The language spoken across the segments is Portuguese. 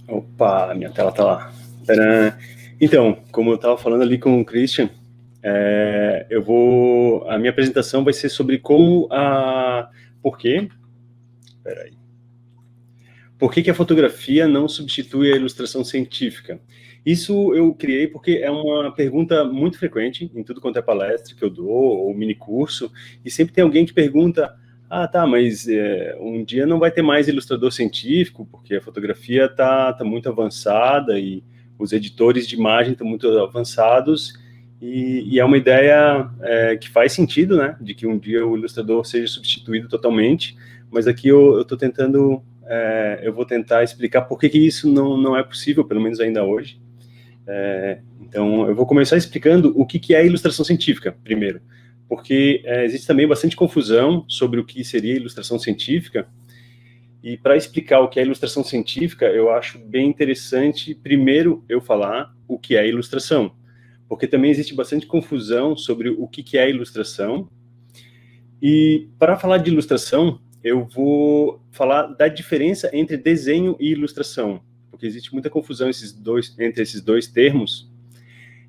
Opa, minha tela tá lá. Tcharam. Então, como eu estava falando ali com o Christian, a minha apresentação vai ser sobre por quê? Peraí. Por que a fotografia não substitui a ilustração científica? Isso eu criei porque é uma pergunta muito frequente em tudo quanto é palestra que eu dou, ou mini curso, e sempre tem alguém que pergunta, tá, mas um dia não vai ter mais ilustrador científico, porque a fotografia tá muito avançada, e os editores de imagem estão muito avançados, e é uma ideia que faz sentido, né, de que um dia o ilustrador seja substituído totalmente, mas aqui eu estou tentando... eu vou tentar explicar por que isso não é possível, pelo menos ainda hoje. Então, eu vou começar explicando o que é ilustração científica, primeiro, porque existe também bastante confusão sobre o que seria ilustração científica, e para explicar o que é ilustração científica, eu acho bem interessante, primeiro, eu falar o que é ilustração, porque também existe bastante confusão sobre o que é ilustração, e para falar de ilustração, eu vou falar da diferença entre desenho e ilustração, porque existe muita confusão entre esses dois termos,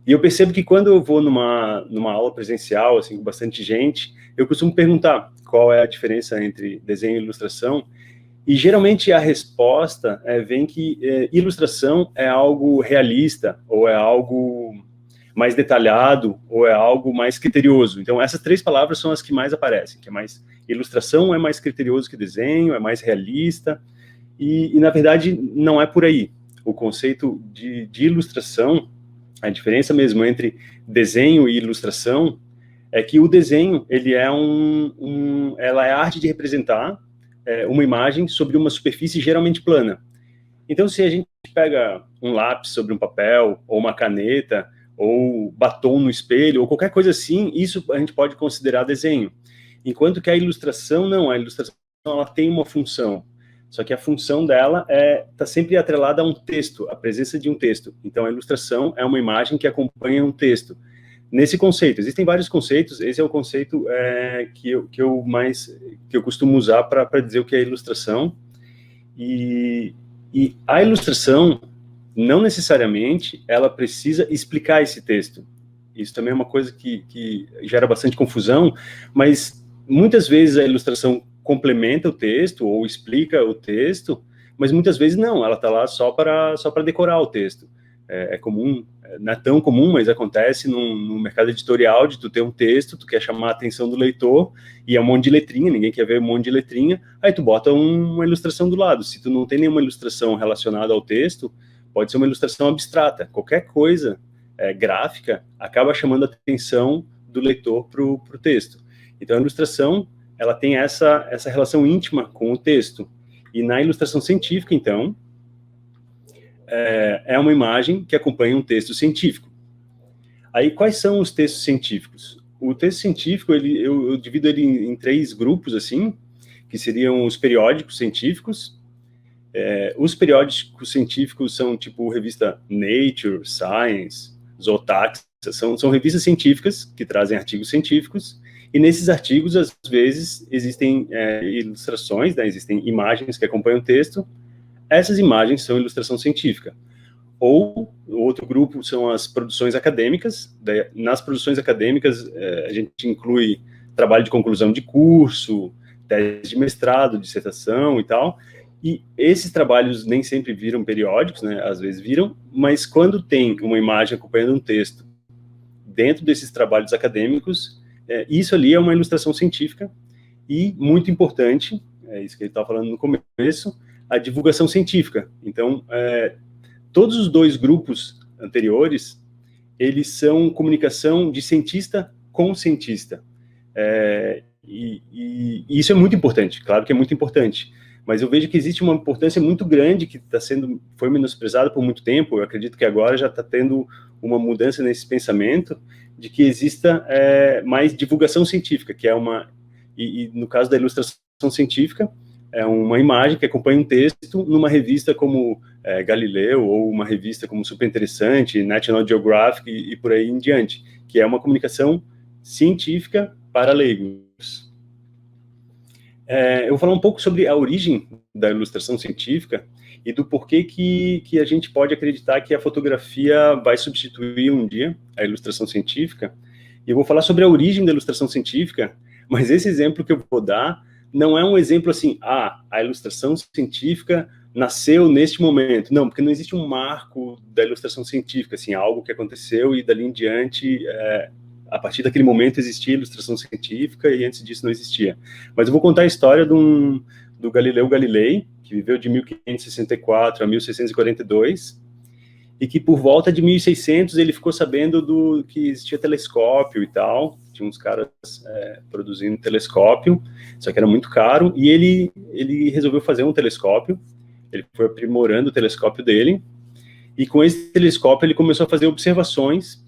e eu percebo que quando eu vou numa aula presencial, assim, com bastante gente, eu costumo perguntar qual é a diferença entre desenho e ilustração, e geralmente a resposta vem que ilustração é algo realista, ou é algo mais detalhado, ou é algo mais criterioso. Então, essas três palavras são as que mais aparecem, que é mais... Ilustração é mais criterioso que desenho, é mais realista, e na verdade, não é por aí. O conceito de ilustração, a diferença mesmo entre desenho e ilustração, é que o desenho, ele é ela é a arte de representar uma imagem sobre uma superfície geralmente plana. Então, se a gente pega um lápis sobre um papel, ou uma caneta, ou batom no espelho, ou qualquer coisa assim, isso a gente pode considerar desenho. Enquanto que a ilustração, não. A ilustração, ela tem uma função. Só que a função dela está sempre atrelada a um texto, a presença de um texto. Então, a ilustração é uma imagem que acompanha um texto. Nesse conceito, existem vários conceitos, esse é o conceito que eu costumo usar para dizer o que é ilustração. E a ilustração, não necessariamente, ela precisa explicar esse texto. Isso também é uma coisa que gera bastante confusão, mas muitas vezes a ilustração complementa o texto ou explica o texto, mas muitas vezes não, ela está lá só para decorar o texto. É comum, não é tão comum, mas acontece no mercado editorial de tu ter um texto, tu quer chamar a atenção do leitor, e é um monte de letrinha, ninguém quer ver um monte de letrinha, aí tu bota uma ilustração do lado. Se tu não tem nenhuma ilustração relacionada ao texto, pode ser uma ilustração abstrata, qualquer coisa gráfica acaba chamando a atenção do leitor para o texto. Então, a ilustração, ela tem essa relação íntima com o texto. E na ilustração científica, então, é uma imagem que acompanha um texto científico. Aí, quais são os textos científicos? O texto científico, eu divido ele em três grupos, assim, que seriam os periódicos científicos. Os periódicos científicos são, tipo, revista Nature, Science, Zootaxia, são revistas científicas que trazem artigos científicos, e nesses artigos, às vezes, existem ilustrações, né, existem imagens que acompanham o texto. Essas imagens são ilustração científica. Ou o outro grupo são as produções acadêmicas. Nas produções acadêmicas, a gente inclui trabalho de conclusão de curso, tese de mestrado, dissertação e tal. E esses trabalhos nem sempre viram periódicos, né? Às vezes viram, mas quando tem uma imagem acompanhando um texto dentro desses trabalhos acadêmicos, isso ali é uma ilustração científica. E, muito importante, é isso que ele estava falando no começo, a divulgação científica. Então, todos os dois grupos anteriores, eles são comunicação de cientista com cientista. E isso é muito importante, claro que é muito importante, mas eu vejo que existe uma importância muito grande que foi menosprezada por muito tempo. Eu acredito que agora já está tendo uma mudança nesse pensamento de que exista mais divulgação científica, que é e no caso da ilustração científica, é uma imagem que acompanha um texto numa revista como Galileu, ou uma revista como Super Interessante, National Geographic e por aí em diante, que é uma comunicação científica para leigos. Eu vou falar um pouco sobre a origem da ilustração científica, e do porquê que a gente pode acreditar que a fotografia vai substituir um dia a ilustração científica. E eu vou falar sobre a origem da ilustração científica, mas esse exemplo que eu vou dar não é um exemplo assim, a ilustração científica nasceu neste momento. Não, porque não existe um marco da ilustração científica, assim, algo que aconteceu e dali em diante, a partir daquele momento existia ilustração científica e antes disso não existia. Mas eu vou contar a história do Galileu Galilei, que viveu de 1564 a 1642, e que por volta de 1600 ele ficou sabendo que existia telescópio e tal, tinha uns caras produzindo telescópio, só que era muito caro, e ele resolveu fazer um telescópio, ele foi aprimorando o telescópio dele, e com esse telescópio ele começou a fazer observações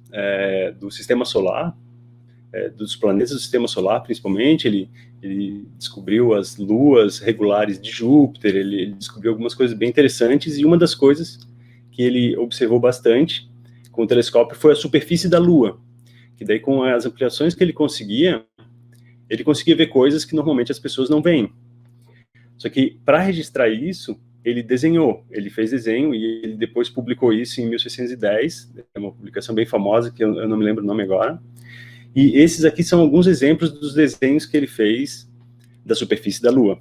do sistema solar, dos planetas do sistema solar, principalmente. Ele descobriu as luas regulares de Júpiter, ele descobriu algumas coisas bem interessantes, e uma das coisas que ele observou bastante com o telescópio foi a superfície da Lua, que daí com as ampliações que ele conseguia ver coisas que normalmente as pessoas não veem. Só que para registrar isso, ele fez desenho e ele depois publicou isso em 1610, é uma publicação bem famosa que eu não me lembro o nome agora. E esses aqui são alguns exemplos dos desenhos que ele fez da superfície da Lua.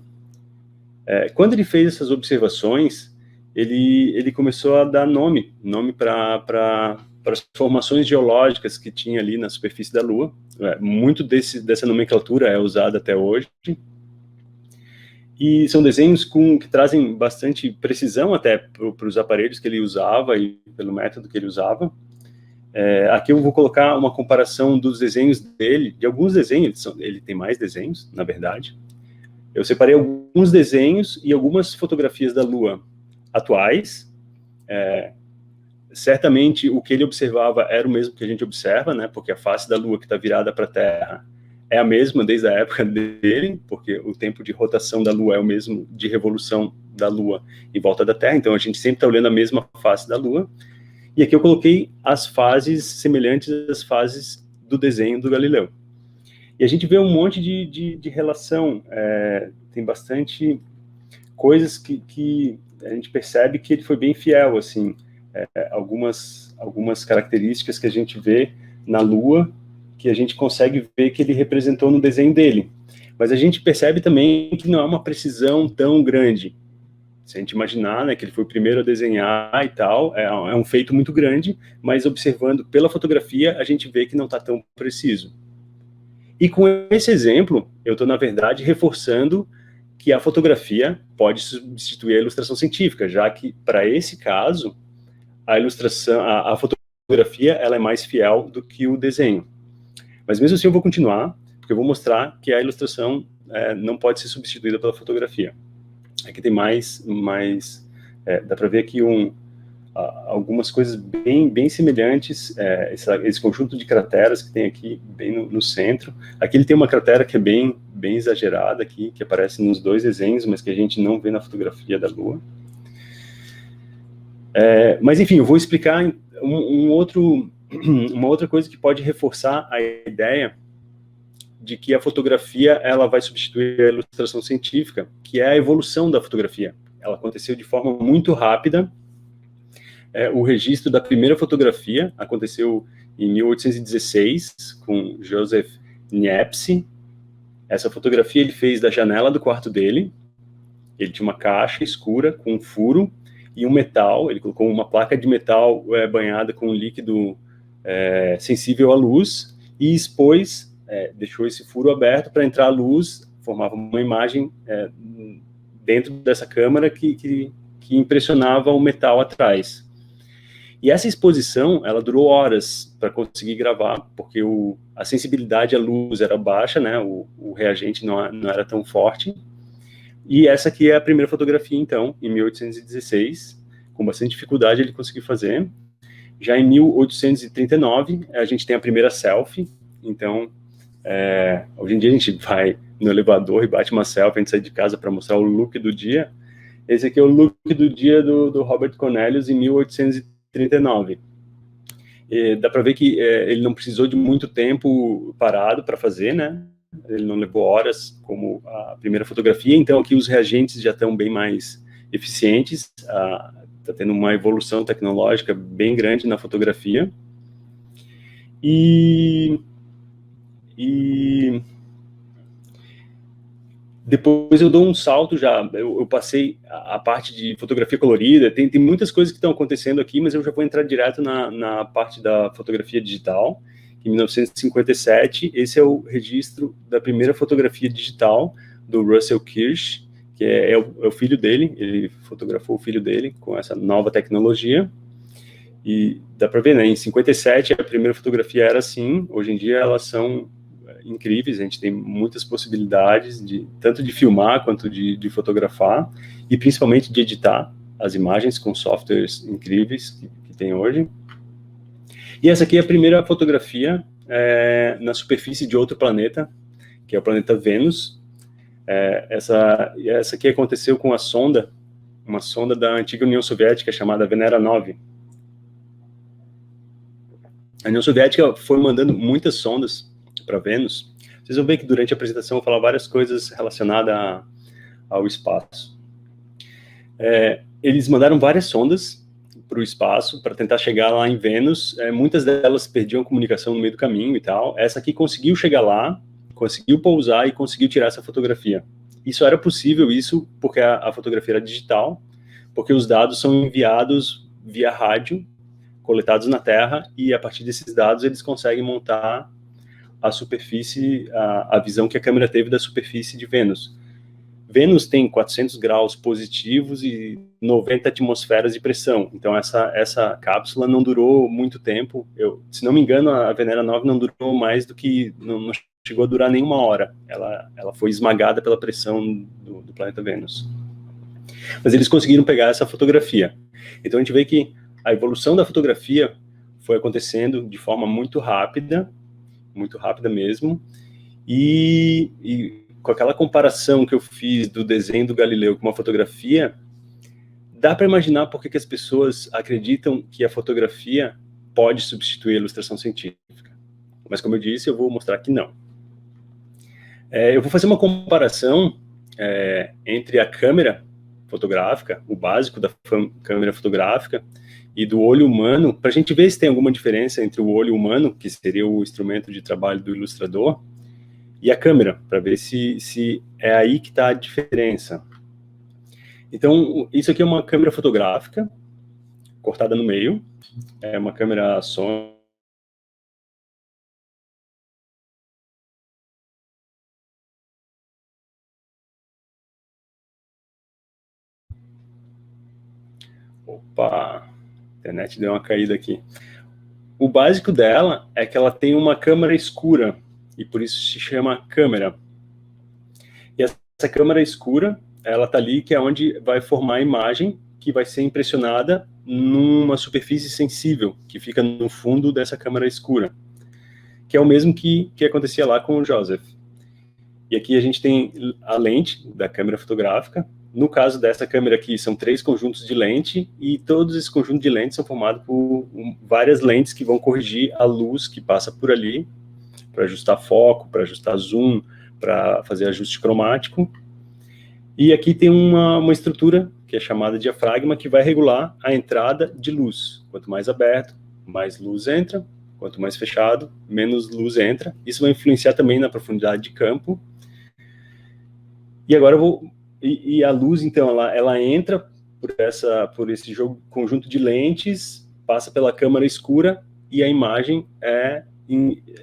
Quando ele fez essas observações, ele começou a dar nome para as formações geológicas que tinha ali na superfície da Lua. Muito dessa nomenclatura é usada até hoje. E são desenhos que trazem bastante precisão até para os aparelhos que ele usava e pelo método que ele usava. Aqui eu vou colocar uma comparação dos desenhos dele, de alguns desenhos, ele tem mais desenhos, na verdade. Eu separei alguns desenhos e algumas fotografias da Lua atuais. Certamente o que ele observava era o mesmo que a gente observa, né, porque a face da Lua que está virada para a Terra é a mesma desde a época dele, porque o tempo de rotação da Lua é o mesmo de revolução da Lua em volta da Terra, então a gente sempre está olhando a mesma face da Lua. E aqui eu coloquei as fases semelhantes às fases do desenho do Galileu. E a gente vê um monte de relação, tem bastante coisas que a gente percebe que ele foi bem fiel, assim, algumas características que a gente vê na Lua, que a gente consegue ver que ele representou no desenho dele. Mas a gente percebe também que não é uma precisão tão grande. Se a gente imaginar, né, que ele foi o primeiro a desenhar e tal, é um feito muito grande, mas observando pela fotografia, a gente vê que não está tão preciso. E com esse exemplo, eu estou, na verdade, reforçando que a fotografia pode substituir a ilustração científica, já que, para esse caso, a fotografia ela é mais fiel do que o desenho. Mas mesmo assim eu vou continuar, porque eu vou mostrar que a ilustração não pode ser substituída pela fotografia. Aqui tem mais dá para ver aqui algumas coisas bem semelhantes, esse conjunto de crateras que tem aqui bem no centro. Aqui ele tem uma cratera que é bem exagerada aqui, que aparece nos dois desenhos, mas que a gente não vê na fotografia da Lua. Mas enfim, eu vou explicar uma outra coisa que pode reforçar a ideia de que a fotografia ela vai substituir a ilustração científica, que é a evolução da fotografia. Ela aconteceu de forma muito rápida. O registro da primeira fotografia aconteceu em 1816, com Joseph Niepce. Essa fotografia ele fez da janela do quarto dele. Ele tinha uma caixa escura com um furo e um metal. Ele colocou uma placa de metal banhada com um líquido sensível à luz e expôs, deixou esse furo aberto para entrar a luz, formava uma imagem dentro dessa câmera que impressionava o metal atrás. E essa exposição, ela durou horas para conseguir gravar, porque a sensibilidade à luz era baixa, né, o reagente não era tão forte. E essa aqui é a primeira fotografia, então, em 1816, com bastante dificuldade ele conseguiu fazer. Já em 1839, a gente tem a primeira selfie, então, hoje em dia a gente vai no elevador e bate uma selfie, a gente sai de casa para mostrar o look do dia. Esse aqui é o look do dia do Robert Cornelius em 1839. Dá para ver que ele não precisou de muito tempo parado para fazer, né? Ele não levou horas como a primeira fotografia, então aqui os reagentes já estão bem mais eficientes, está tendo uma evolução tecnológica bem grande na fotografia, e depois eu dou um salto já, eu passei a parte de fotografia colorida, tem muitas coisas que estão acontecendo aqui, mas eu já vou entrar direto na parte da fotografia digital. Em 1957, esse é o registro da primeira fotografia digital do Russell Kirsch, que é o filho dele, ele fotografou o filho dele com essa nova tecnologia, e dá para ver, né, em 57 a primeira fotografia era assim, hoje em dia elas são incríveis, a gente tem muitas possibilidades, tanto de filmar quanto de fotografar, e principalmente de editar as imagens com softwares incríveis que tem hoje. E essa aqui é a primeira fotografia na superfície de outro planeta, que é o planeta Vênus. Essa aqui aconteceu com uma sonda da antiga União Soviética chamada Venera 9. A União Soviética foi mandando muitas sondas para Vênus. Vocês vão ver que durante a apresentação eu vou falar várias coisas relacionadas ao espaço. Eles mandaram várias sondas para o espaço para tentar chegar lá em Vênus. Muitas delas perdiam comunicação no meio do caminho e tal. Essa aqui conseguiu chegar lá, conseguiu pousar e conseguiu tirar essa fotografia. Isso era possível, porque a fotografia era digital, porque os dados são enviados via rádio, coletados na Terra, e a partir desses dados eles conseguem montar a superfície, a visão que a câmera teve da superfície de Vênus. Vênus tem 400 graus positivos e 90 atmosferas de pressão, então essa cápsula não durou muito tempo. Se não me engano, a Venera 9 não durou mais do que, não chegou a durar nenhuma hora, ela foi esmagada pela pressão do planeta Vênus. Mas eles conseguiram pegar essa fotografia. Então a gente vê que a evolução da fotografia foi acontecendo de forma muito rápida mesmo, e com aquela comparação que eu fiz do desenho do Galileu com uma fotografia, dá para imaginar por que as pessoas acreditam que a fotografia pode substituir a ilustração científica. Mas, como eu disse, eu vou mostrar que não. Eu vou fazer uma comparação entre a câmera fotográfica, o básico da câmera fotográfica, e do olho humano, para a gente ver se tem alguma diferença entre o olho humano, que seria o instrumento de trabalho do ilustrador, e a câmera, para ver se é aí que está a diferença. Então, isso aqui é uma câmera fotográfica, cortada no meio, é uma câmera Sony. Opa, a internet deu uma caída aqui. O básico dela é que ela tem uma câmera escura, e por isso se chama câmera. E essa câmera escura, ela está ali, que é onde vai formar a imagem que vai ser impressionada numa superfície sensível, que fica no fundo dessa câmera escura, que é o mesmo que acontecia lá com o Joseph. E aqui a gente tem a lente da câmera fotográfica. No caso dessa câmera aqui, são 3 conjuntos de lente, e todos esses conjuntos de lentes são formados por várias lentes que vão corrigir a luz que passa por ali, para ajustar foco, para ajustar zoom, para fazer ajuste cromático. E aqui tem uma estrutura, que é chamada diafragma, que vai regular a entrada de luz. Quanto mais aberto, mais luz entra. Quanto mais fechado, menos luz entra. Isso vai influenciar também na profundidade de campo. E agora a luz, então, ela entra por esse conjunto de lentes, passa pela câmara escura, e a imagem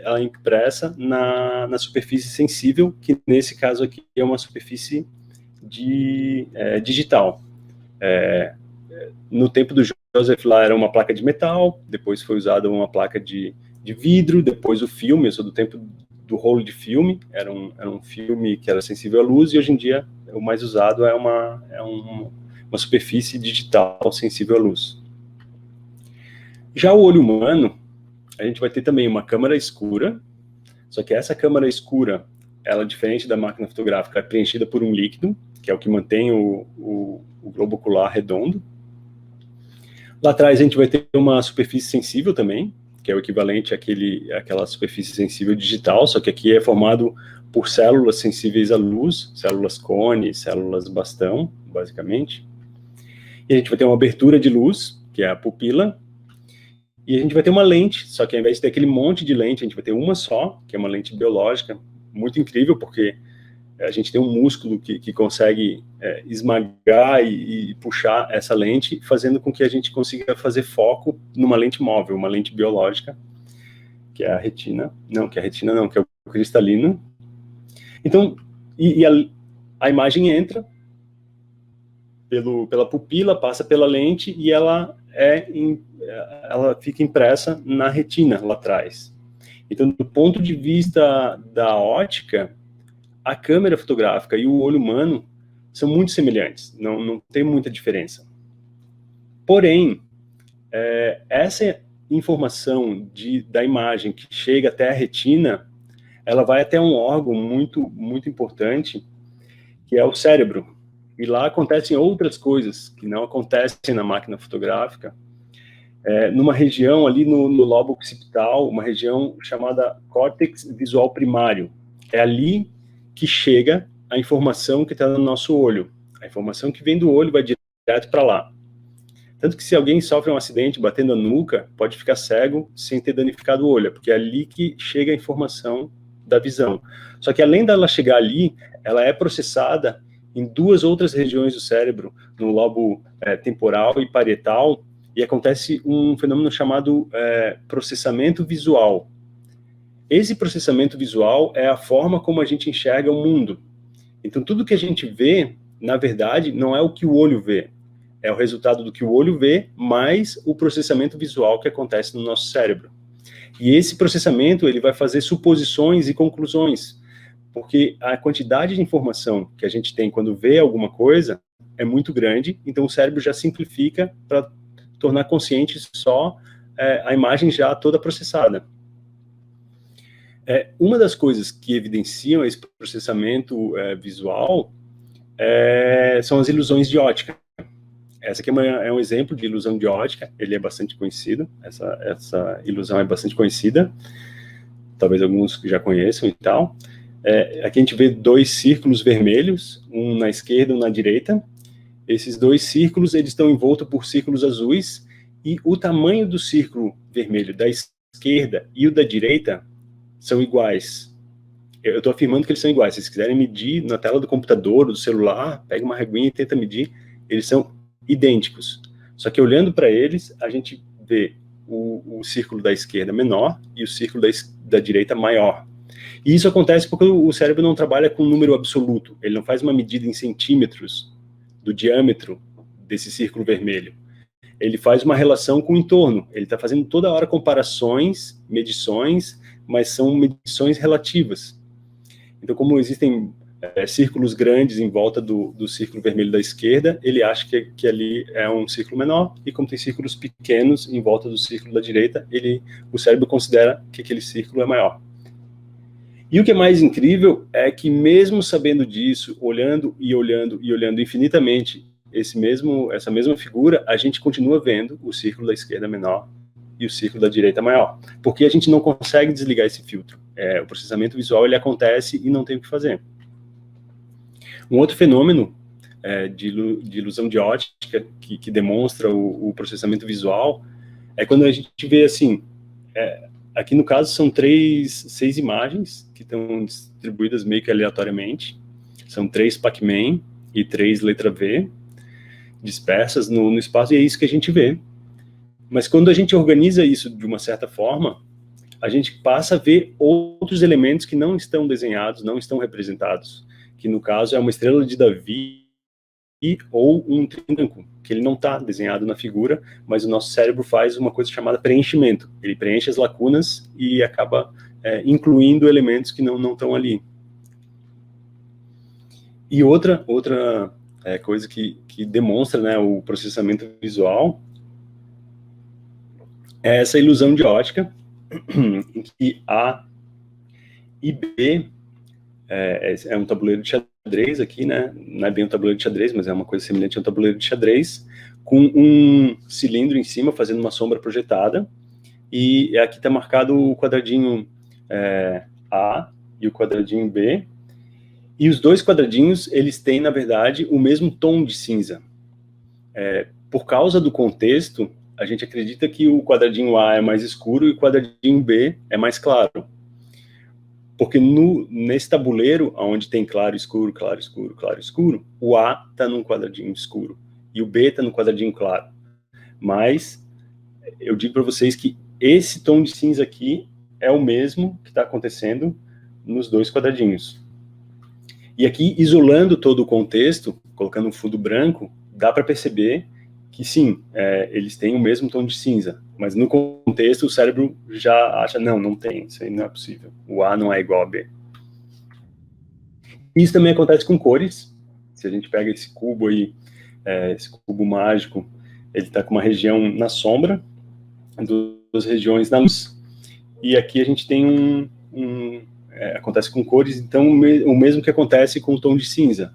ela é impressa na superfície sensível, que nesse caso aqui é uma superfície digital. No tempo do Joseph lá era uma placa de metal, depois foi usada uma placa de vidro, depois o filme, eu sou do tempo do rolo de filme, era um filme que era sensível à luz, e hoje em dia o mais usado é uma superfície digital sensível à luz. Já o olho humano, a gente vai ter também uma câmara escura, só que essa câmara escura, ela, diferente da máquina fotográfica, é preenchida por um líquido, que é o que mantém o globo ocular redondo. Lá atrás a gente vai ter uma superfície sensível também, que é o equivalente àquela superfície sensível digital, só que aqui é formado por células sensíveis à luz, células cone, células bastão, basicamente. E a gente vai ter uma abertura de luz, que é a pupila, e a gente vai ter uma lente, só que ao invés de ter aquele monte de lente, a gente vai ter uma só, que é uma lente biológica, muito incrível, porque a gente tem um músculo que consegue esmagar e puxar essa lente, fazendo com que a gente consiga fazer foco numa lente móvel, uma lente biológica, que é a retina. Não, que é a retina não, que é o cristalino. Então, a imagem entra pela pupila, passa pela lente e ela fica impressa na retina lá atrás. Então, do ponto de vista da ótica, a câmera fotográfica e o olho humano são muito semelhantes, não tem muita diferença. Porém, essa informação da imagem que chega até a retina, ela vai até um órgão muito, muito importante, que é o cérebro. E lá acontecem outras coisas que não acontecem na máquina fotográfica, numa região ali no lobo occipital, uma região chamada córtex visual primário. É ali que chega a informação que está no nosso olho. A informação que vem do olho vai direto para lá. Tanto que se alguém sofre um acidente batendo a nuca, pode ficar cego sem ter danificado o olho, porque é ali que chega a informação da visão. Só que além dela chegar ali, ela é processada em duas outras regiões do cérebro, no lobo temporal e parietal, e acontece um fenômeno chamado processamento visual. Esse processamento visual é a forma como a gente enxerga o mundo. Então, tudo que a gente vê, na verdade, não é o que o olho vê. É o resultado do que o olho vê, mais o processamento visual que acontece no nosso cérebro. E esse processamento, ele vai fazer suposições e conclusões, porque a quantidade de informação que a gente tem quando vê alguma coisa é muito grande, então o cérebro já simplifica para tornar consciente só a imagem já toda processada. Uma das coisas que evidenciam esse processamento visual são as ilusões de ótica. Essa aqui é um exemplo de ilusão de ótica, ele é bastante conhecido, essa ilusão é bastante conhecida, talvez alguns já conheçam e tal. Aqui a gente vê dois círculos vermelhos, um na esquerda e um na direita. Esses dois círculos, eles estão envoltos por círculos azuis, e o tamanho do círculo vermelho da esquerda e o da direita são iguais. Eu estou afirmando que eles são iguais. Se vocês quiserem medir na tela do computador ou do celular, pega uma reguinha e tenta medir, eles são idênticos. Só que olhando para eles, a gente vê o círculo da esquerda menor e o círculo da direita maior. E isso acontece porque o cérebro não trabalha com um número absoluto. Ele não faz uma medida em centímetros do diâmetro desse círculo vermelho. Ele faz uma relação com o entorno. Ele está fazendo toda hora comparações, medições, mas são medições relativas. Então, como existem círculos grandes em volta do círculo vermelho da esquerda, ele acha que ali é um círculo menor, e como tem círculos pequenos em volta do círculo da direita, o cérebro considera que aquele círculo é maior. E o que é mais incrível é que, mesmo sabendo disso, olhando e olhando e olhando infinitamente essa mesma figura, a gente continua vendo o círculo da esquerda menor e o círculo da direita maior, porque a gente não consegue desligar esse filtro. O processamento visual, ele acontece e não tem o que fazer. Um outro fenômeno de ilusão de ótica que demonstra o processamento visual é quando a gente vê assim, aqui no caso são 6 imagens que estão distribuídas meio que aleatoriamente, são 3 Pac-Man e 3 letra V, dispersas no espaço, e é isso que a gente vê. Mas quando a gente organiza isso de uma certa forma, a gente passa a ver outros elementos que não estão desenhados, não estão representados, que no caso é uma estrela de Davi ou um trinco, que ele não está desenhado na figura, mas o nosso cérebro faz uma coisa chamada preenchimento. Ele preenche as lacunas e acaba incluindo elementos que não estão ali. E outra coisa que demonstra, né, o processamento visual é essa ilusão de ótica, em que A e B é um tabuleiro de xadrez aqui, né? Não é bem um tabuleiro de xadrez, mas é uma coisa semelhante a um tabuleiro de xadrez, com um cilindro em cima fazendo uma sombra projetada, e aqui está marcado o quadradinho A e o quadradinho B, e os dois quadradinhos, eles têm, na verdade, o mesmo tom de cinza. por causa do contexto, a gente acredita que o quadradinho A é mais escuro e o quadradinho B é mais claro. Porque nesse tabuleiro, onde tem claro, escuro, claro, escuro, claro, escuro, o A está num quadradinho escuro e o B está no quadradinho claro. Mas eu digo para vocês que esse tom de cinza aqui é o mesmo que está acontecendo nos dois quadradinhos. E aqui, isolando todo o contexto, colocando um fundo branco, dá para perceber que sim, eles têm o mesmo tom de cinza, mas no contexto o cérebro já acha, não tem, isso aí não é possível, o A não é igual a B. Isso também acontece com cores. Se a gente pega esse cubo aí, esse cubo mágico, ele está com uma região na sombra, duas regiões na luz, e aqui a gente tem acontece com cores, então o mesmo que acontece com o tom de cinza.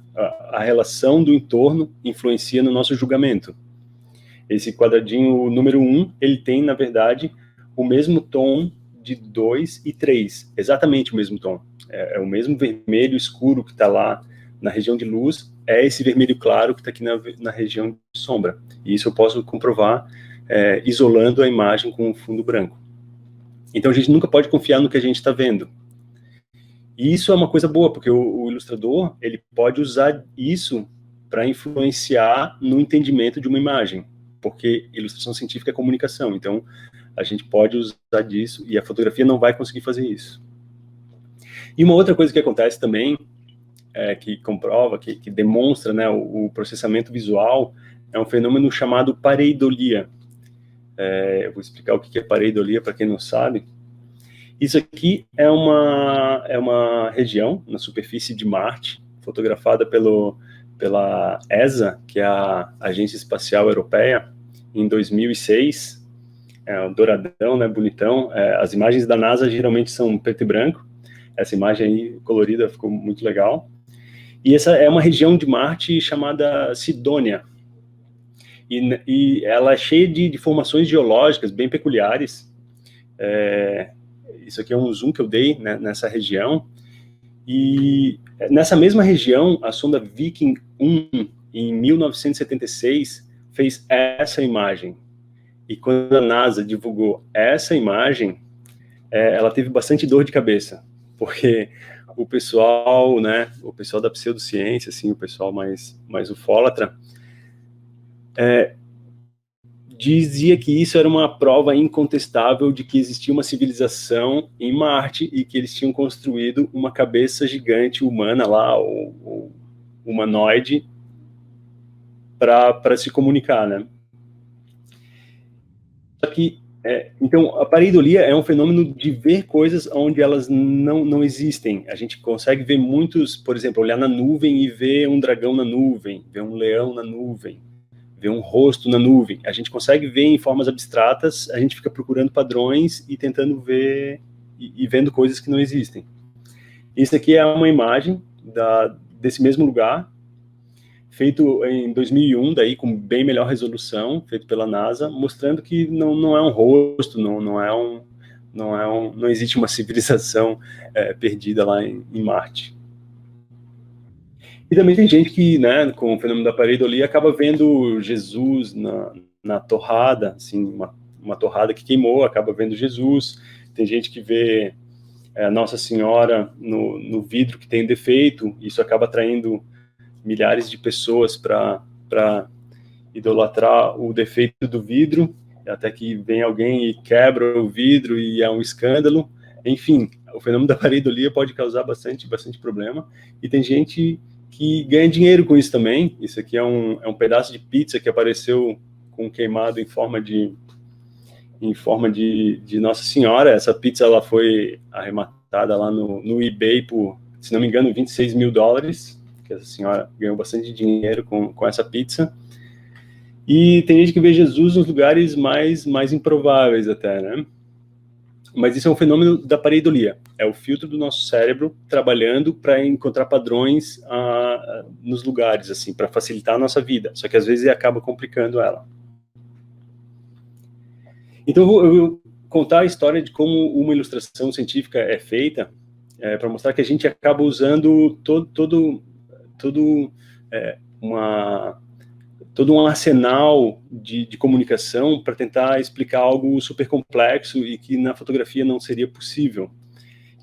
A relação do entorno influencia no nosso julgamento. Esse quadradinho número 1, ele tem, na verdade, o mesmo tom de 2 e 3, exatamente o mesmo tom. É o mesmo vermelho escuro que está lá na região de luz, é esse vermelho claro que está aqui na região de sombra. E isso eu posso comprovar isolando a imagem com o fundo branco. Então a gente nunca pode confiar no que a gente está vendo. E isso é uma coisa boa, porque o ilustrador, ele pode usar isso para influenciar no entendimento de uma imagem, porque ilustração científica é comunicação, então a gente pode usar disso, e a fotografia não vai conseguir fazer isso. E uma outra coisa que acontece também, que comprova, que demonstra, né, o processamento visual, é um fenômeno chamado pareidolia. Eu vou explicar o que é pareidolia para quem não sabe. Isso aqui é uma região na superfície de Marte, fotografada pela ESA, que é a Agência Espacial Europeia, em 2006. Um douradão, né, bonitão. As imagens da NASA geralmente são preto e branco. Essa imagem aí colorida ficou muito legal. E essa é uma região de Marte chamada Sidônia. E ela é cheia de formações geológicas bem peculiares. Isso aqui é um zoom que eu dei, né, nessa região. E nessa mesma região, a sonda Viking 1, em 1976, fez essa imagem. E quando a NASA divulgou essa imagem, ela teve bastante dor de cabeça, porque o pessoal, né, o pessoal da pseudociência, assim, o pessoal mais ufólatra, dizia que isso era uma prova incontestável de que existia uma civilização em Marte e que eles tinham construído uma cabeça gigante humana lá, ou humanoide, para se comunicar, né? Só que, então, a pareidolia é um fenômeno de ver coisas onde elas não existem. A gente consegue ver muitos, por exemplo, olhar na nuvem e ver um dragão na nuvem, ver um leão na nuvem, ver um rosto na nuvem. A gente consegue ver em formas abstratas, a gente fica procurando padrões e tentando ver, e vendo coisas que não existem. Isso aqui é uma imagem desse mesmo lugar, feito em 2001, daí com bem melhor resolução, feito pela NASA, mostrando que não é um rosto, não existe uma civilização perdida lá em Marte. E também tem gente que, né, com o fenômeno da pareidolia, acaba vendo Jesus na torrada, assim, uma torrada que queimou, acaba vendo Jesus. Tem gente que vê Nossa Senhora no vidro que tem defeito, isso acaba atraindo milhares de pessoas para idolatrar o defeito do vidro, até que vem alguém e quebra o vidro e é um escândalo. Enfim, o fenômeno da pareidolia pode causar bastante problema, e tem gente que ganha dinheiro com isso também. Isso aqui é um pedaço de pizza que apareceu com queimado em forma de Nossa Senhora. Essa pizza ela foi arrematada lá no eBay por, se não me engano, $26 mil, que essa senhora ganhou bastante dinheiro com essa pizza. E tem gente que vê Jesus nos lugares mais improváveis até, né? Mas isso é um fenômeno da pareidolia. É o filtro do nosso cérebro trabalhando para encontrar padrões nos lugares, assim, para facilitar a nossa vida. Só que às vezes acaba complicando ela. Então eu vou contar a história de como uma ilustração científica é feita, para mostrar que a gente acaba usando todo um arsenal de comunicação para tentar explicar algo super complexo e que na fotografia não seria possível.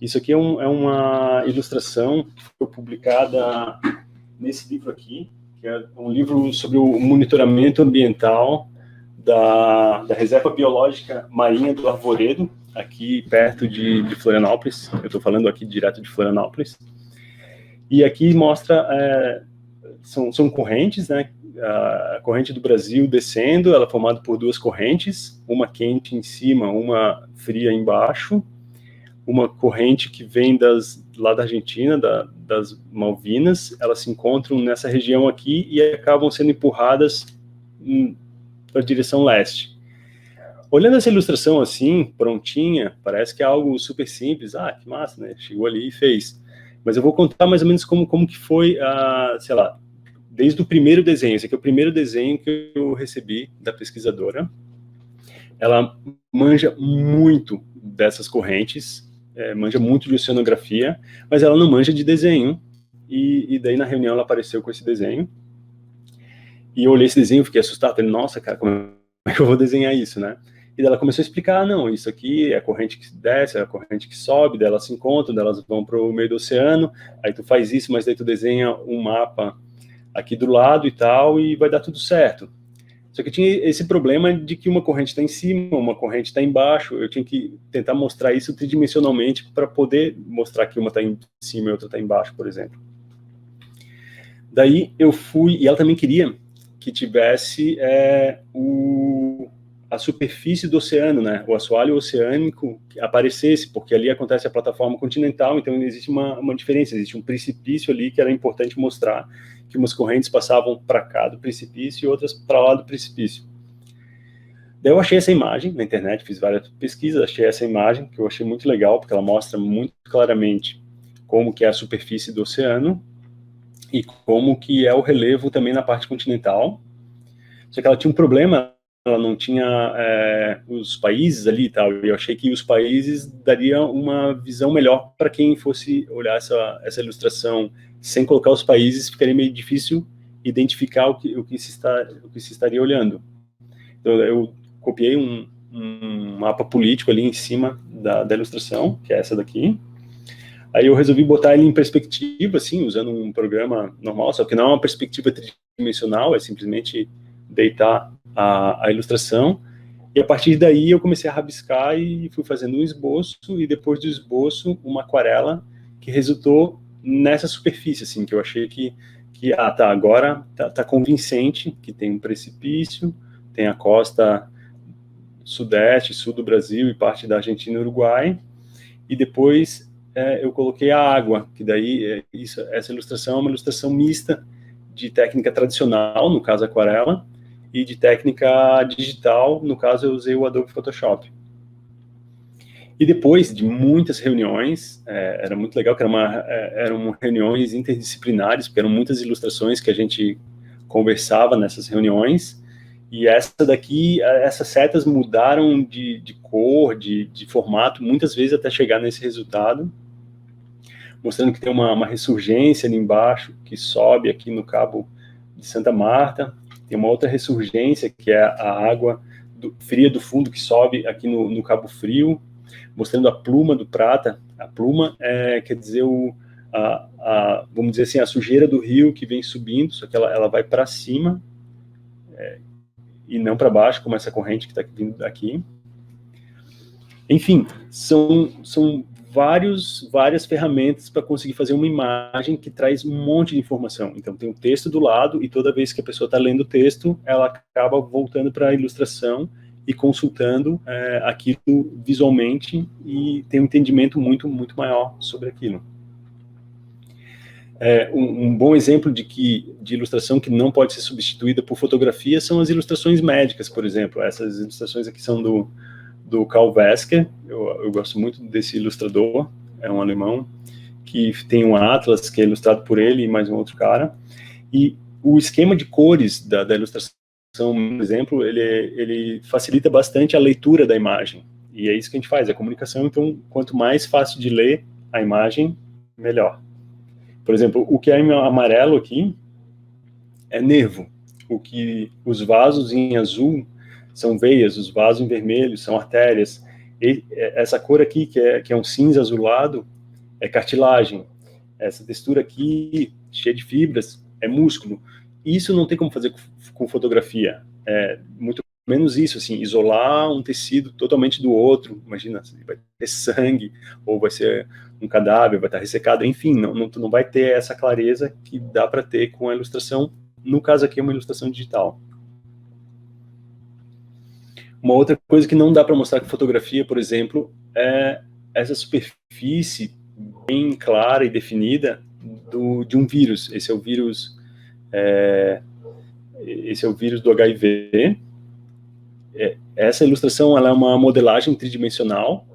Isso aqui é uma ilustração que foi publicada nesse livro aqui, que é um livro sobre o monitoramento ambiental da Reserva Biológica Marinha do Arvoredo, aqui perto de Florianópolis. Eu estou falando aqui direto de Florianópolis. E aqui mostra, são correntes, né? A corrente do Brasil descendo, ela é formada por duas correntes, uma quente em cima, uma fria embaixo, uma corrente que vem lá da Argentina, das Malvinas, elas se encontram nessa região aqui e acabam sendo empurradas para a direção leste. Olhando essa ilustração assim, prontinha, parece que é algo super simples. Ah, que massa, né? Chegou ali e fez. Mas eu vou contar mais ou menos como que foi, sei lá, desde o primeiro desenho. Esse aqui é o primeiro desenho que eu recebi da pesquisadora. Ela manja muito dessas correntes, manja muito de oceanografia, mas ela não manja de desenho. E daí na reunião ela apareceu com esse desenho. E eu olhei esse desenho e fiquei assustado. Falei, nossa, cara, como é que eu vou desenhar isso, né? E daí ela começou a explicar, não, isso aqui é a corrente que desce, é a corrente que sobe, daí elas se encontram, daí elas vão para o meio do oceano, aí tu faz isso, mas daí tu desenha um mapa aqui do lado e tal, e vai dar tudo certo. Só que tinha esse problema de que uma corrente está em cima, uma corrente está embaixo, eu tinha que tentar mostrar isso tridimensionalmente para poder mostrar que uma está em cima e outra está embaixo, por exemplo. Daí eu fui, e ela também queria que tivesse a superfície do oceano, né, o assoalho oceânico aparecesse, porque ali acontece a plataforma continental, então existe uma diferença, existe um precipício ali que era importante mostrar que umas correntes passavam para cá do precipício e outras para lá do precipício. Daí eu achei essa imagem na internet, fiz várias pesquisas, achei essa imagem, que eu achei muito legal, porque ela mostra muito claramente como que é a superfície do oceano e como que é o relevo também na parte continental. Só que ela tinha um problema, ela não tinha os países ali e tal, e eu achei que os países dariam uma visão melhor para quem fosse olhar essa ilustração sem colocar os países, ficaria meio difícil identificar o que se estaria olhando. Então eu copiei um mapa político ali em cima da ilustração, que é essa daqui. Aí eu resolvi botar ele em perspectiva, assim, usando um programa normal, só que não é uma perspectiva tridimensional, é simplesmente deitar a ilustração, e a partir daí eu comecei a rabiscar e fui fazendo um esboço, e depois do esboço, uma aquarela que resultou nessa superfície, assim, que eu achei que agora tá convincente, que tem um precipício, tem a costa sudeste, sul do Brasil e parte da Argentina e Uruguai, e depois eu coloquei a água, que daí essa ilustração é uma ilustração mista de técnica tradicional, no caso aquarela, e de técnica digital, no caso eu usei o Adobe Photoshop. E depois de muitas reuniões, era muito legal, que eram reuniões interdisciplinares, porque eram muitas ilustrações que a gente conversava nessas reuniões, e essas setas mudaram de cor, de formato, muitas vezes até chegar nesse resultado, mostrando que tem uma ressurgência ali embaixo, que sobe aqui no Cabo de Santa Marta, tem uma outra ressurgência, que é a água fria do fundo, que sobe aqui no Cabo Frio, mostrando a pluma do prata. A pluma quer dizer vamos dizer assim, a sujeira do rio que vem subindo, só que ela vai para cima e não para baixo, como essa corrente que está vindo daqui. Enfim, são várias ferramentas para conseguir fazer uma imagem que traz um monte de informação. Então tem o texto do lado, e toda vez que a pessoa está lendo o texto, ela acaba voltando para a ilustração e consultando aquilo visualmente, e tem um entendimento muito, muito maior sobre aquilo. Um bom exemplo de ilustração que não pode ser substituída por fotografia são as ilustrações médicas, por exemplo. Essas ilustrações aqui são do Karl Wesker. Eu gosto muito desse ilustrador, é um alemão, que tem um atlas que é ilustrado por ele e mais um outro cara, e o esquema de cores da ilustração, por exemplo, ele facilita bastante a leitura da imagem, e é isso que a gente faz, a comunicação. Então, quanto mais fácil de ler a imagem, melhor. Por exemplo, o que é em amarelo aqui é nervo. os vasos em azul são veias, os vasos em vermelho são artérias. E essa cor aqui, que é um cinza azulado, é cartilagem. Essa textura aqui, cheia de fibras, é músculo. Isso não tem como fazer com fotografia. Muito menos isso, assim, isolar um tecido totalmente do outro. Imagina, vai ter sangue, ou vai ser um cadáver, vai estar ressecado, enfim, não vai ter essa clareza que dá para ter com a ilustração. No caso aqui, é uma ilustração digital. Uma outra coisa que não dá para mostrar com fotografia, por exemplo, é essa superfície bem clara e definida de um vírus. Esse é o vírus do HIV. Essa ilustração, ela é uma modelagem tridimensional,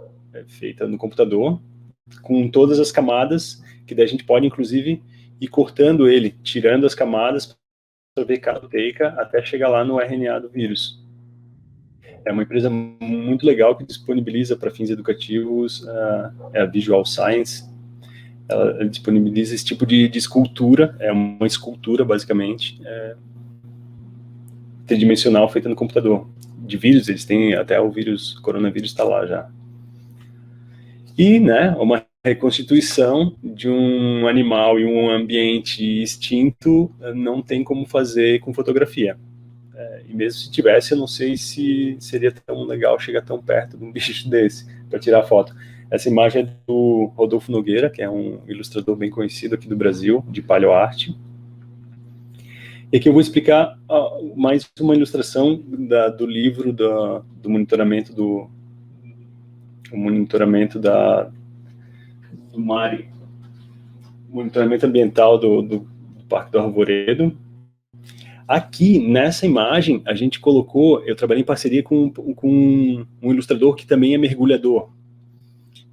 feita no computador, com todas as camadas, que daí a gente pode, inclusive, ir cortando ele, tirando as camadas para ver cada teca até chegar lá no RNA do vírus. É uma empresa muito legal que disponibiliza para fins educativos a Visual Science. Ela disponibiliza esse tipo de escultura, é uma escultura, basicamente, tridimensional feita no computador. De vírus, eles têm até o coronavírus está lá já. E, né, uma reconstituição de um animal em um ambiente extinto não tem como fazer com fotografia. E mesmo se tivesse, eu não sei se seria tão legal chegar tão perto de um bicho desse para tirar foto. Essa imagem é do Rodolfo Nogueira, que é um ilustrador bem conhecido aqui do Brasil, de paleoarte. E aqui eu vou explicar mais uma ilustração do livro do monitoramento do MARE, monitoramento ambiental do Parque do Arvoredo. Aqui, nessa imagem, a gente eu trabalhei em parceria com um ilustrador que também é mergulhador.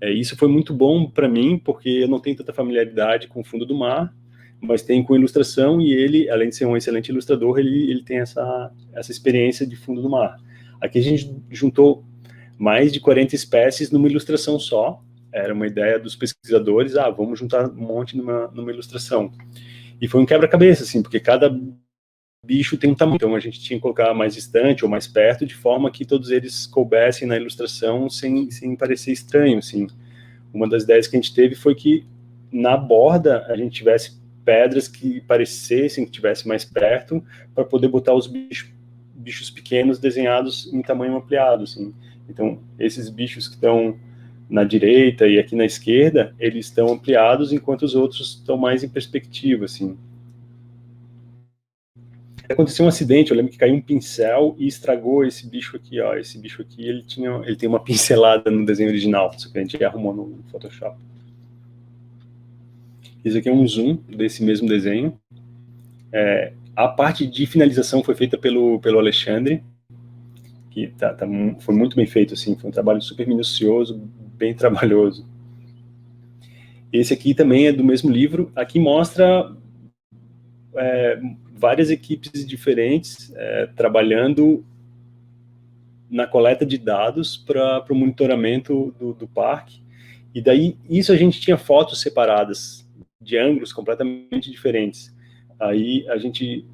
Isso foi muito bom para mim, porque eu não tenho tanta familiaridade com o fundo do mar, mas tenho com ilustração, e ele, além de ser um excelente ilustrador, ele tem essa experiência de fundo do mar. Aqui a gente juntou mais de 40 espécies numa ilustração só. Era uma ideia dos pesquisadores, vamos juntar um monte numa ilustração. E foi um quebra-cabeça, assim, porque cada bicho tem um tamanho, então a gente tinha que colocar mais distante ou mais perto, de forma que todos eles coubessem na ilustração sem parecer estranho, assim. Uma das ideias que a gente teve foi que na borda a gente tivesse pedras que parecessem que estivesse mais perto, para poder botar os bichos pequenos desenhados em tamanho ampliado, assim. Então, esses bichos que estão na direita e aqui na esquerda, eles estão ampliados, enquanto os outros estão mais em perspectiva, assim. Aconteceu um acidente, eu lembro que caiu um pincel e estragou esse bicho aqui, ó. Esse bicho aqui, ele tem uma pincelada no desenho original, só que a gente arrumou no Photoshop. Esse aqui é um zoom desse mesmo desenho. A parte de finalização foi feita pelo Alexandre, que foi muito bem feito, assim, foi um trabalho super minucioso, bem trabalhoso. Esse aqui também é do mesmo livro. Aqui mostra várias equipes diferentes trabalhando na coleta de dados para o monitoramento do parque. E daí, isso a gente tinha fotos separadas, de ângulos completamente diferentes. Aí a gente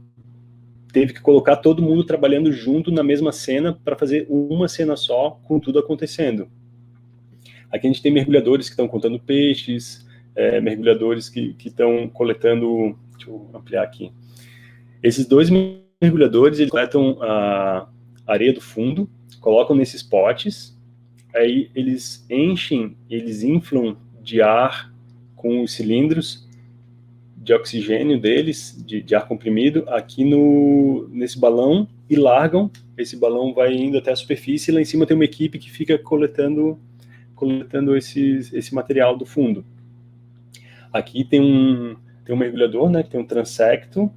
teve que colocar todo mundo trabalhando junto na mesma cena para fazer uma cena só, com tudo acontecendo. Aqui a gente tem mergulhadores que estão contando peixes, mergulhadores que estão coletando... Deixa eu ampliar aqui. Esses dois mergulhadores, eles coletam a areia do fundo, colocam nesses potes, aí eles inflam de ar com os cilindros de oxigênio deles, de ar comprimido, aqui nesse balão, e largam. Esse balão vai indo até a superfície, e lá em cima tem uma equipe que fica coletando esse material do fundo. Aqui tem um mergulhador, né, que tem um transecto,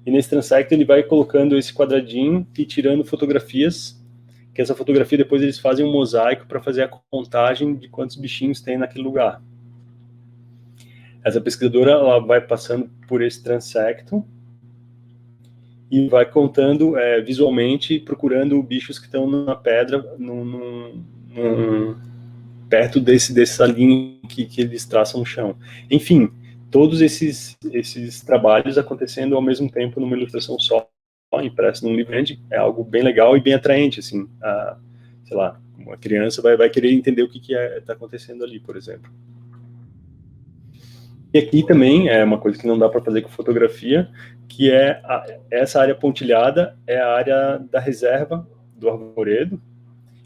e nesse transecto ele vai colocando esse quadradinho e tirando fotografias, que essa fotografia depois eles fazem um mosaico para fazer a contagem de quantos bichinhos tem naquele lugar. Essa pesquisadora, ela vai passando por esse transecto e vai contando visualmente, procurando bichos que estão na pedra, perto dessa linha que eles traçam no chão. Enfim, todos esses trabalhos acontecendo ao mesmo tempo numa ilustração só, impresso num livro grande, é algo bem legal e bem atraente, assim, sei lá, uma criança vai querer entender o que está acontecendo ali, por exemplo. E aqui também é uma coisa que não dá para fazer com fotografia, que é essa área pontilhada é a área da reserva do arvoredo,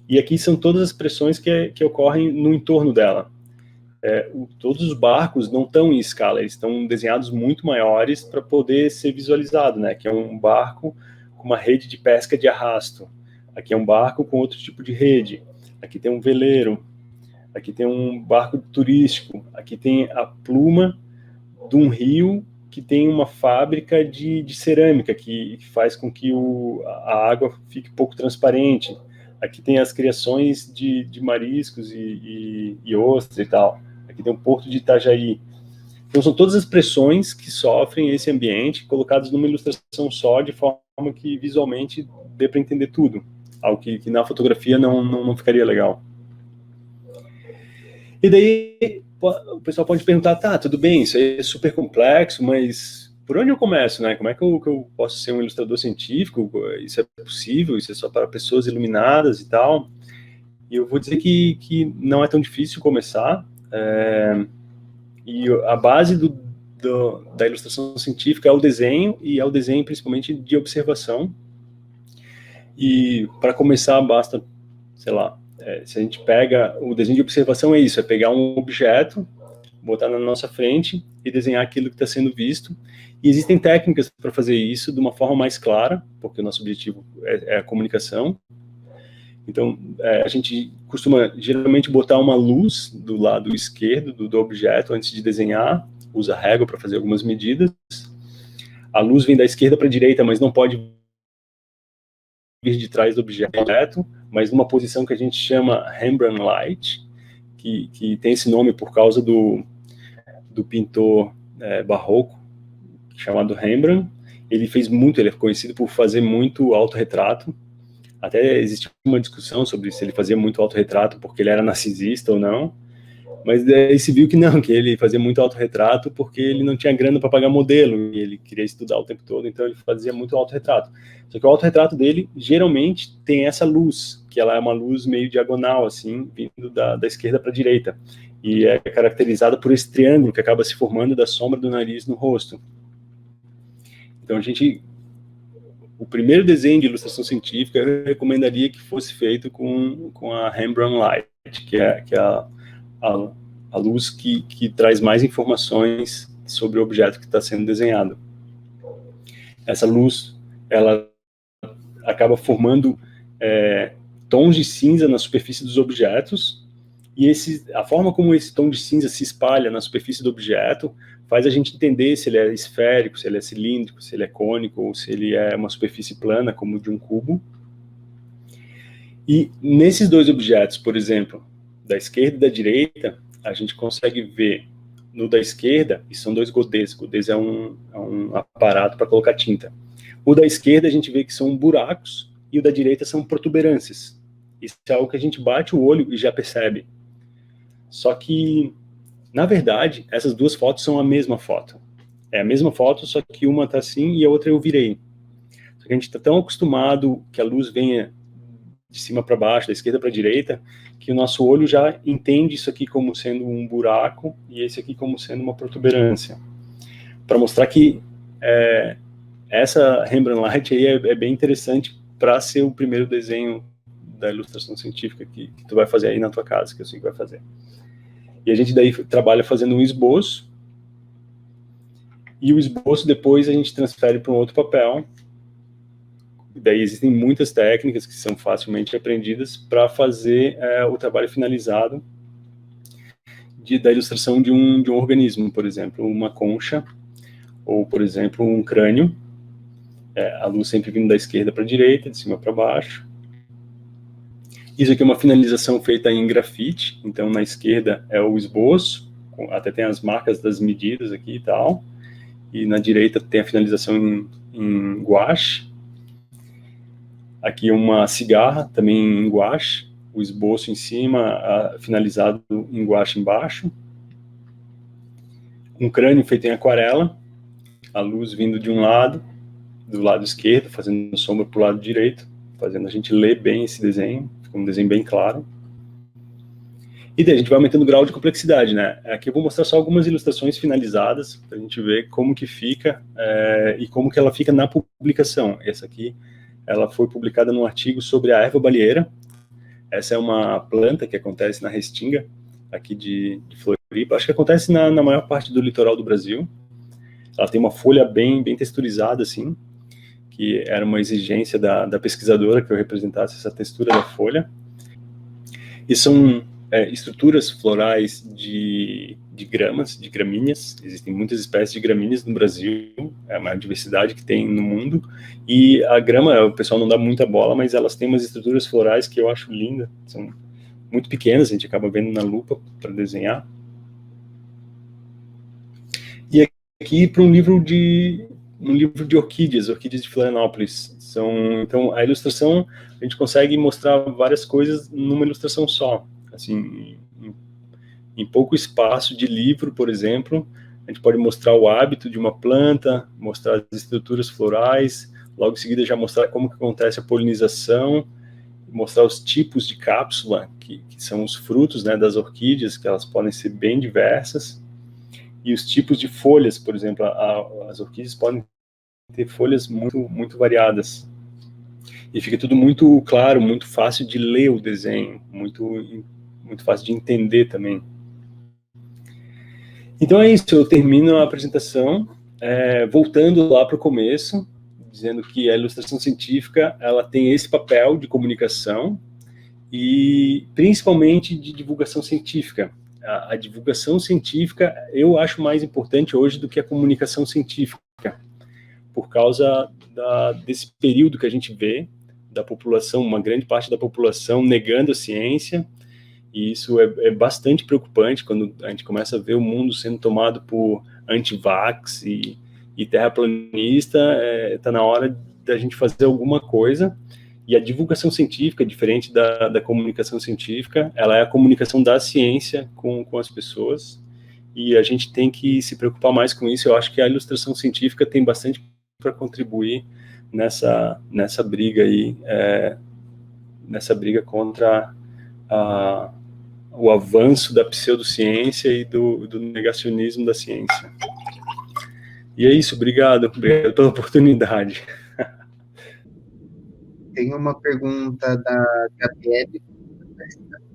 e aqui são todas as pressões que ocorrem no entorno dela. Todos os barcos não estão em escala, eles estão desenhados muito maiores para poder ser visualizado, né? Que é um barco com uma rede de pesca de arrasto, aqui é um barco com outro tipo de rede, aqui tem um veleiro, aqui tem um barco turístico, aqui tem a pluma de um rio que tem uma fábrica de cerâmica que faz com que a água fique pouco transparente. Aqui tem as criações de mariscos e ostras e tal. Aqui tem o porto de Itajaí. Então são todas as pressões que sofrem esse ambiente colocadas numa ilustração só, de forma que visualmente dê para entender tudo. Algo que na fotografia não ficaria legal. E daí o pessoal pode perguntar, tá, tudo bem, isso aí é super complexo, mas por onde eu começo, né? Como é que eu posso ser um ilustrador científico? Isso é possível? Isso é só para pessoas iluminadas e tal? E eu vou dizer que não é tão difícil começar. E a base da ilustração científica é o desenho, e é o desenho principalmente de observação. E para começar basta, sei lá, se a gente pega o desenho de observação, é isso, é pegar um objeto, botar na nossa frente e desenhar aquilo que está sendo visto. E existem técnicas para fazer isso de uma forma mais clara, porque o nosso objetivo é a comunicação. Então, a gente costuma geralmente botar uma luz do lado esquerdo do objeto antes de desenhar, usa régua para fazer algumas medidas. A luz vem da esquerda para a direita, mas não pode vir de trás do objeto, mas numa posição que a gente chama Rembrandt Light, que tem esse nome por causa do pintor barroco, chamado Rembrandt. Ele é conhecido por fazer muito autorretrato. Até existe uma discussão sobre se ele fazia muito autorretrato porque ele era narcisista ou não, mas daí se viu que não, que ele fazia muito autorretrato porque ele não tinha grana para pagar modelo, e ele queria estudar o tempo todo, então ele fazia muito autorretrato. Só que o autorretrato dele, geralmente, tem essa luz, que ela é uma luz meio diagonal, assim, vindo da esquerda para a direita, e é caracterizada por esse triângulo que acaba se formando da sombra do nariz no rosto. Então o primeiro desenho de ilustração científica eu recomendaria que fosse feito com a Rembrandt Light, que é a luz que traz mais informações sobre o objeto que está sendo desenhado. Essa luz, ela acaba formando tons de cinza na superfície dos objetos, e a forma como esse tom de cinza se espalha na superfície do objeto faz a gente entender se ele é esférico, se ele é cilíndrico, se ele é cônico, ou se ele é uma superfície plana, como de um cubo. E nesses dois objetos, por exemplo, da esquerda e da direita, a gente consegue ver no da esquerda, e são dois godês. Godês é um aparato para colocar tinta. O da esquerda a gente vê que são buracos, e o da direita são protuberâncias. Isso é algo que a gente bate o olho e já percebe. Só que, na verdade, essas duas fotos são a mesma foto. É a mesma foto, só que uma está assim e a outra eu virei. Só que a gente está tão acostumado que a luz venha de cima para baixo, da esquerda para a direita, que o nosso olho já entende isso aqui como sendo um buraco e esse aqui como sendo uma protuberância. Para mostrar que essa Rembrandt Light aí é bem interessante para ser o primeiro desenho da ilustração científica que tu vai fazer aí na tua casa, que eu sei que vai fazer. E a gente daí trabalha fazendo um esboço, e o esboço depois a gente transfere para um outro papel. E daí existem muitas técnicas que são facilmente aprendidas para fazer o trabalho finalizado da ilustração de um organismo, por exemplo, uma concha, ou, por exemplo, um crânio. A luz sempre vindo da esquerda para a direita, de cima para baixo. Isso aqui é uma finalização feita em grafite, então na esquerda é o esboço, até tem as marcas das medidas aqui e tal, e na direita tem a finalização em gouache. Aqui uma cigarra, também em gouache, o esboço em cima, finalizado em gouache embaixo. Um crânio feito em aquarela, a luz vindo de um lado, do lado esquerdo, fazendo sombra para o lado direito, fazendo a gente ler bem esse desenho, fica um desenho bem claro. E daí a gente vai aumentando o grau de complexidade, né? Aqui eu vou mostrar só algumas ilustrações finalizadas, para a gente ver como que fica e como que ela fica na publicação. Essa aqui, ela foi publicada num artigo sobre a erva baleeira. Essa é uma planta que acontece na Restinga, aqui de Floripa. Acho que acontece na maior parte do litoral do Brasil. Ela tem uma folha bem texturizada, assim, que era uma exigência da pesquisadora que eu representasse essa textura da folha. E são estruturas florais de gramas, de gramíneas. Existem muitas espécies de gramíneas no Brasil, é a maior diversidade que tem no mundo. E a grama, o pessoal não dá muita bola, mas elas têm umas estruturas florais que eu acho linda. São muito pequenas, a gente acaba vendo na lupa para desenhar. E aqui para um livro de orquídeas de Florianópolis. Então, a ilustração, a gente consegue mostrar várias coisas numa ilustração só. Assim, em pouco espaço de livro, por exemplo, a gente pode mostrar o hábito de uma planta, mostrar as estruturas florais, logo em seguida já mostrar como que acontece a polinização, mostrar os tipos de cápsula, que são os frutos, né, das orquídeas, que elas podem ser bem diversas, e os tipos de folhas, por exemplo, as orquídeas podem ter folhas muito variadas. E fica tudo muito claro, muito fácil de ler o desenho, muito fácil de entender também. Então é isso, eu termino a apresentação, voltando lá para o começo, dizendo que a ilustração científica, ela tem esse papel de comunicação e principalmente de divulgação científica. A divulgação científica eu acho mais importante hoje do que a comunicação científica, por causa desse período que a gente vê da população, uma grande parte da população negando a ciência, e isso é bastante preocupante quando a gente começa a ver o mundo sendo tomado por anti-vax e terraplanista. Está na hora da gente fazer alguma coisa, e a divulgação científica, diferente da comunicação científica, ela é a comunicação da ciência com as pessoas, e a gente tem que se preocupar mais com isso. Eu acho que a ilustração científica tem bastante para contribuir nessa briga aí, nessa briga contra o avanço da pseudociência e do negacionismo da ciência. E é isso, obrigado pela oportunidade. Tem uma pergunta da Gabriele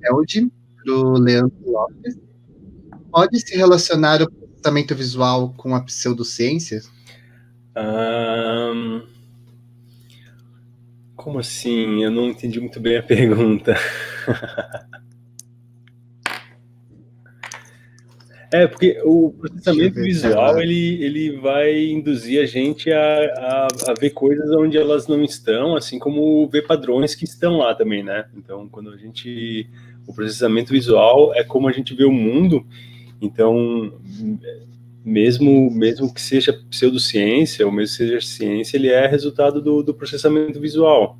Elde, para o Leandro Lopes. Pode se relacionar o processamento visual com a pseudociência? Como assim? Eu não entendi muito bem a pergunta. Porque o processamento visual, ele vai induzir a gente a ver coisas onde elas não estão, assim como ver padrões que estão lá também, né? Então, o processamento visual é como a gente vê o mundo. Então, mesmo que seja pseudociência, ou mesmo que seja ciência, ele é resultado do processamento visual.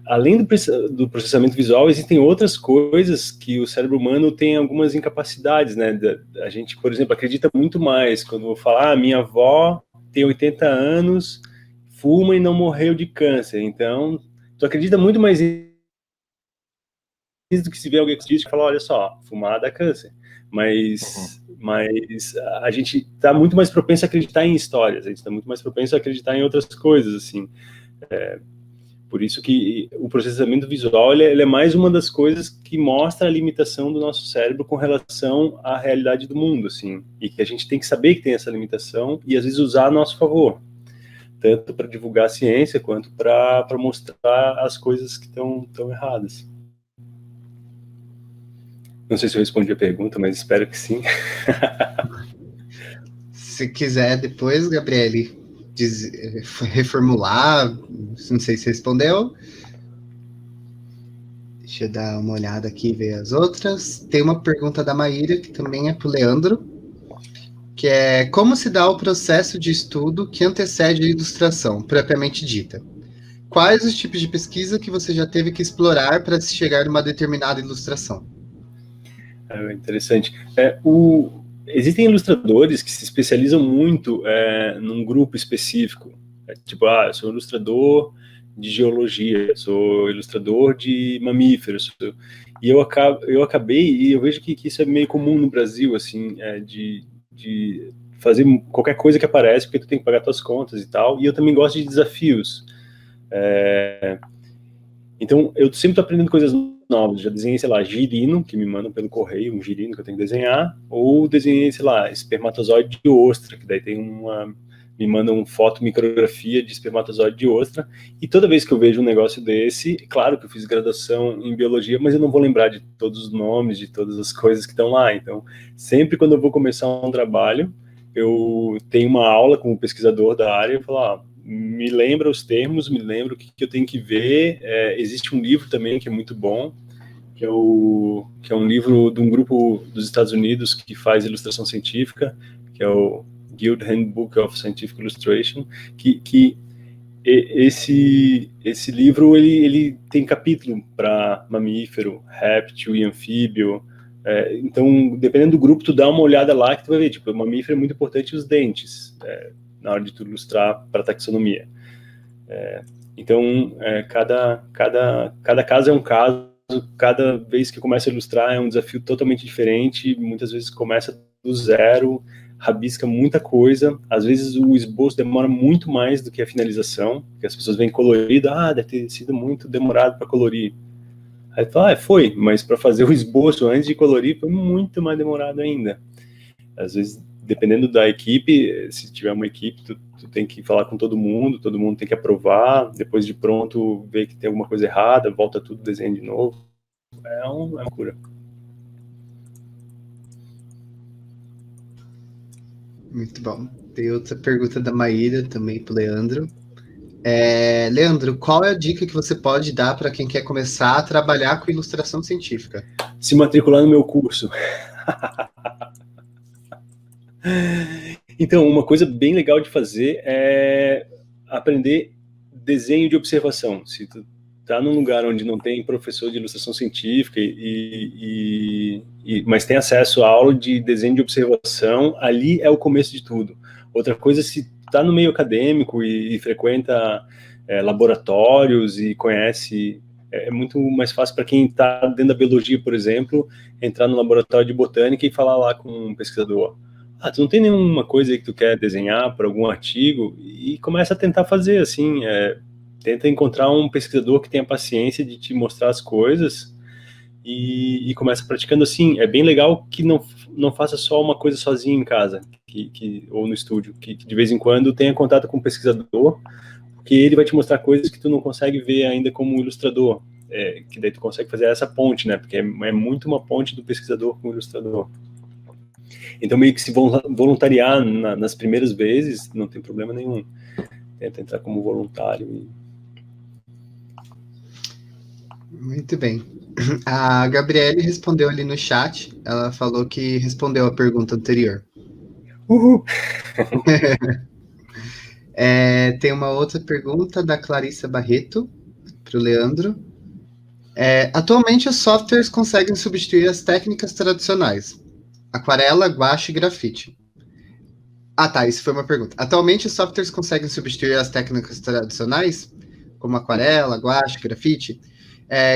Além do processamento visual, existem outras coisas que o cérebro humano tem algumas incapacidades, né? A gente, por exemplo, acredita muito mais quando eu falar, minha avó tem 80 anos, fuma e não morreu de câncer. Então, tu acredita muito mais nisso do que se vê alguém que diz que fala, olha só, fumar dá câncer. Mas a gente está muito mais propenso a acreditar em histórias, a gente está muito mais propenso a acreditar em outras coisas, assim. Por isso que o processamento visual ele é mais uma das coisas que mostra a limitação do nosso cérebro com relação à realidade do mundo, assim, e que a gente tem que saber que tem essa limitação e às vezes usar a nosso favor, tanto para divulgar a ciência quanto para mostrar as coisas que estão erradas. Não sei se eu respondi a pergunta, mas espero que sim. Se quiser depois, Gabriele, reformular, não sei se respondeu. Deixa eu dar uma olhada aqui e ver as outras. Tem uma pergunta da Maíra, que também é para o Leandro, que é: como se dá o processo de estudo que antecede a ilustração, propriamente dita? Quais os tipos de pesquisa que você já teve que explorar para se chegar a uma determinada ilustração? Interessante. existem ilustradores que se especializam muito num grupo específico. Tipo, eu sou ilustrador de geologia, sou ilustrador de mamíferos. E eu acabei, e eu vejo que isso é meio comum no Brasil, assim, de fazer qualquer coisa que aparece, porque tu tem que pagar tuas contas e tal. E eu também gosto de desafios. Então, eu sempre estou aprendendo coisas novas. Já desenhei, sei lá, girino, que me mandam pelo correio, um girino que eu tenho que desenhar, ou desenhei, sei lá, espermatozoide de ostra, que daí tem me mandam uma foto-micrografia de espermatozoide de ostra, e toda vez que eu vejo um negócio desse, claro que eu fiz graduação em biologia, mas eu não vou lembrar de todos os nomes, de todas as coisas que estão lá. Então, sempre quando eu vou começar um trabalho, eu tenho uma aula com o pesquisador da área, eu falo, me lembra os termos, me lembra o que eu tenho que ver. Existe um livro também que é muito bom, que é um livro de um grupo dos Estados Unidos que faz ilustração científica, que é o Guild Handbook of Scientific Illustration, que esse livro ele tem capítulo para mamífero, réptil e anfíbio. Então, dependendo do grupo, tu dá uma olhada lá que tu vai ver, tipo, o mamífero é muito importante os dentes, na hora de tu ilustrar para taxonomia. Então, cada caso é um caso, cada vez que começa a ilustrar é um desafio totalmente diferente, muitas vezes começa do zero, rabisca muita coisa, às vezes o esboço demora muito mais do que a finalização, porque as pessoas veem colorido, deve ter sido muito demorado para colorir. Aí fala, foi, mas para fazer o esboço antes de colorir foi muito mais demorado ainda. Às vezes, dependendo da equipe, se tiver uma equipe, tu tem que falar com todo mundo tem que aprovar, depois de pronto, ver que tem alguma coisa errada, volta tudo, desenho de novo. É uma cura. Muito bom. Tem outra pergunta da Maíra, também para o Leandro. Leandro, qual é a dica que você pode dar para quem quer começar a trabalhar com ilustração científica? Se matricular no meu curso. Então, uma coisa bem legal de fazer é aprender desenho de observação. Se tu tá num lugar onde não tem professor de ilustração científica, mas tem acesso à aula de desenho de observação, ali é o começo de tudo. Outra coisa, se tá no meio acadêmico e frequenta laboratórios e conhece, é muito mais fácil para quem está dentro da biologia, por exemplo, entrar no laboratório de botânica e falar lá com um pesquisador. Tu não tem nenhuma coisa aí que tu quer desenhar para algum artigo? E começa a tentar fazer, assim, tenta encontrar um pesquisador que tenha paciência de te mostrar as coisas e começa praticando assim. É bem legal que não faça só uma coisa sozinho em casa ou no estúdio, que de vez em quando tenha contato com um pesquisador, porque ele vai te mostrar coisas que tu não consegue ver ainda como ilustrador, que daí tu consegue fazer essa ponte, né? Porque é muito uma ponte do pesquisador com o ilustrador. Então, meio que se voluntariar nas primeiras vezes, não tem problema nenhum. Tenta entrar como voluntário. Muito bem. A Gabriele respondeu ali no chat, ela falou que respondeu a pergunta anterior. Uhul! Tem uma outra pergunta da Clarissa Barreto, para o Leandro. Atualmente, os softwares conseguem substituir as técnicas tradicionais. Aquarela, guache e grafite. Isso foi uma pergunta. Atualmente, os softwares conseguem substituir as técnicas tradicionais, como aquarela, guache, grafite?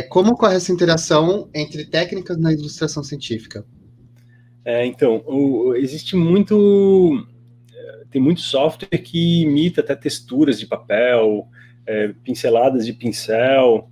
Como ocorre essa interação entre técnicas na ilustração científica? Então, existe tem muito software que imita até texturas de papel, pinceladas de pincel,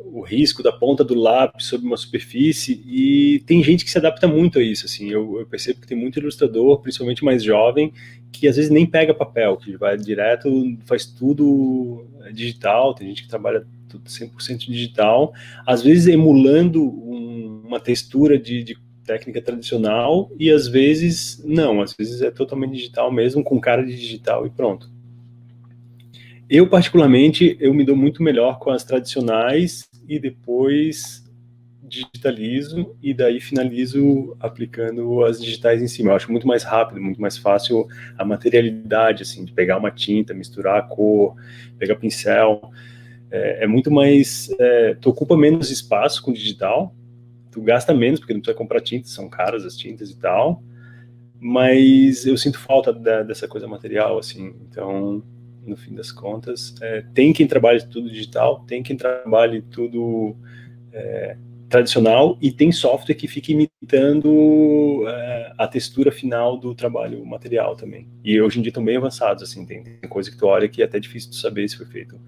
o risco da ponta do lápis sobre uma superfície, e tem gente que se adapta muito a isso, assim. Eu percebo que tem muito ilustrador, principalmente mais jovem, que às vezes nem pega papel, que vai direto, faz tudo digital. Tem gente que trabalha tudo 100% digital, às vezes emulando uma textura de técnica tradicional, e às vezes não, às vezes é totalmente digital mesmo, com cara de digital e pronto. Eu, particularmente, me dou muito melhor com as tradicionais e depois digitalizo e daí finalizo aplicando as digitais em cima. Eu acho muito mais rápido, muito mais fácil a materialidade, assim, de pegar uma tinta, misturar a cor, pegar pincel. É muito mais... tu ocupa menos espaço com digital, tu gasta menos, porque não precisa comprar tintas, são caras as tintas e tal, mas eu sinto falta dessa coisa material, assim. Então, no fim das contas, tem quem trabalhe tudo digital, tem quem trabalhe tudo tradicional, e tem software que fica imitando a textura final do trabalho material também. E hoje em dia estão bem avançados, assim, tem coisa que tu olha que é até difícil de saber se foi feito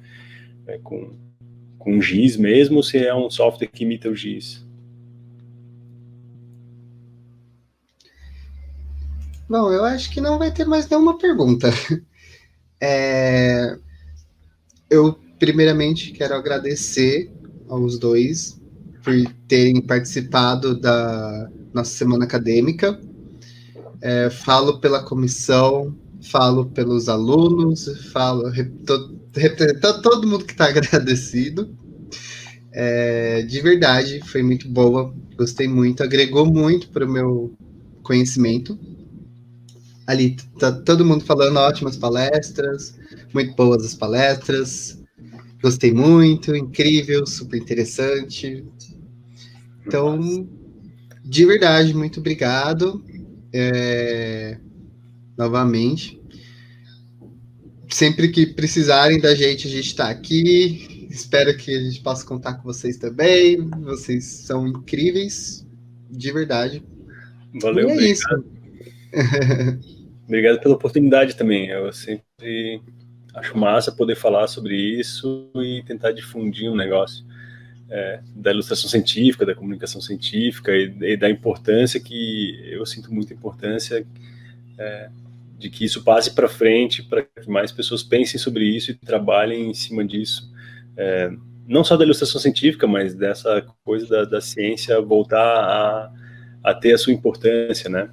com giz mesmo, ou se é um software que imita o giz. Bom, eu acho que não vai ter mais nenhuma pergunta. Eu, primeiramente, quero agradecer aos dois por terem participado da nossa semana acadêmica. Falo pela comissão, falo pelos alunos, falo representando todo mundo que está agradecido. De verdade, foi muito boa, gostei muito, agregou muito para o meu conhecimento. Ali tá todo mundo falando ótimas palestras, muito boas as palestras, gostei muito, incrível, super interessante. Então, de verdade, muito obrigado. Novamente. Sempre que precisarem da gente, a gente está aqui. Espero que a gente possa contar com vocês também. Vocês são incríveis, de verdade. Valeu, e obrigado. Isso. Obrigado pela oportunidade também. Eu sempre acho massa poder falar sobre isso e tentar difundir um negócio da ilustração científica, da comunicação científica e da importância que eu sinto muita importância de que isso passe para frente, para que mais pessoas pensem sobre isso e trabalhem em cima disso. Não só da ilustração científica, mas dessa coisa da ciência voltar a ter a sua importância, né?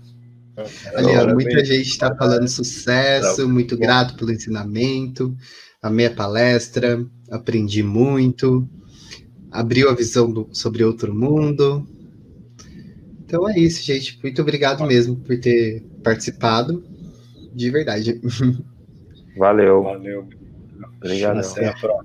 Ali, muita gente está falando sucesso, muito grato pelo ensinamento, amei a palestra, aprendi muito, abriu a visão sobre outro mundo. Então é isso, gente. Muito obrigado mesmo por ter participado, de verdade. Valeu. Valeu. Obrigado. Até a próxima.